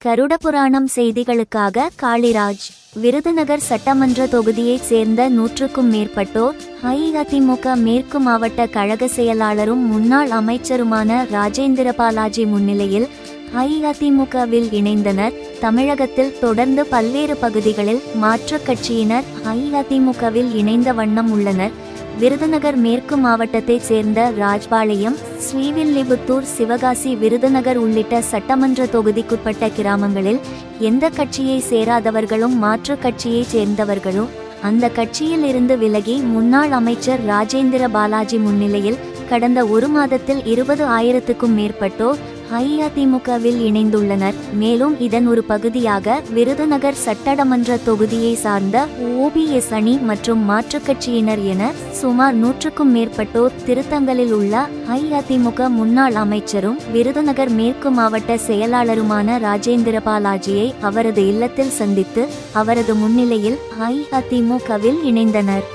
கருடபுராணம் செய்திகளுக்காக காளிராஜ். விருதுநகர் சட்டமன்ற தொகுதியைச் சேர்ந்த 100க்கும் மேற்பட்டோர் அஇஅதிமுக மேற்கு மாவட்ட கழக செயலாளரும் முன்னாள் அமைச்சருமான ராஜேந்திர பாலாஜி முன்னிலையில் அஇஅதிமுகவில் இணைந்தனர். தமிழகத்தில் தொடர்ந்து பல்வேறு பகுதிகளில் மாற்றுக் கட்சியினர் அஇஅதிமுகவில் இணைந்த வண்ணம் உள்ளனர். விருதுநகர் மேற்கு மாவட்டத்தைச் சேர்ந்த ராஜ்பாளையம், ஸ்ரீவில்லிபுத்தூர், சிவகாசி, விருதுநகர் உள்ளிட்ட சட்டமன்ற தொகுதிக்குட்பட்ட கிராமங்களில் எந்த கட்சியை சேராதவர்களும் மாற்றுக் கட்சியைச் சேர்ந்தவர்களும் அந்த கட்சியில் இருந்து விலகி முன்னாள் அமைச்சர் ராஜேந்திர பாலாஜி முன்னிலையில் கடந்த ஒரு மாதத்தில் 20,000க்கும் மேற்பட்டோர் அஇஅதிமுகவில் இணைந்துள்ளனர். மேலும் இதன் ஒரு பகுதியாக விருதுநகர் சட்டமன்ற தொகுதியை சார்ந்த OBS அணி மற்றும் மாற்றுக் கட்சியினர் என சுமார் 100க்கும் மேற்பட்டோர் திருத்தங்கலில் உள்ள அஇஅதிமுக முன்னாள் அமைச்சரும் விருதுநகர் மேற்கு மாவட்ட செயலாளருமான ராஜேந்திர பாலாஜியை அவரது இல்லத்தில் சந்தித்து அவரது முன்னிலையில் அஇஅதிமுகவில் இணைந்தனர்.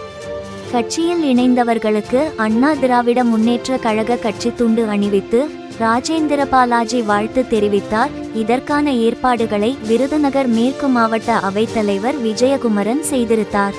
கட்சியில் இணைந்தவர்களுக்கு அண்ணா திராவிட முன்னேற்ற கழக கட்சி துண்டு அணிவித்து ராஜேந்திர பாலாஜி வாழ்த்து தெரிவித்தார். இதற்கான ஏற்பாடுகளை விருதுநகர் மேற்கு மாவட்ட அவைத்தலைவர் விஜயகுமரன் செய்திருந்தார்.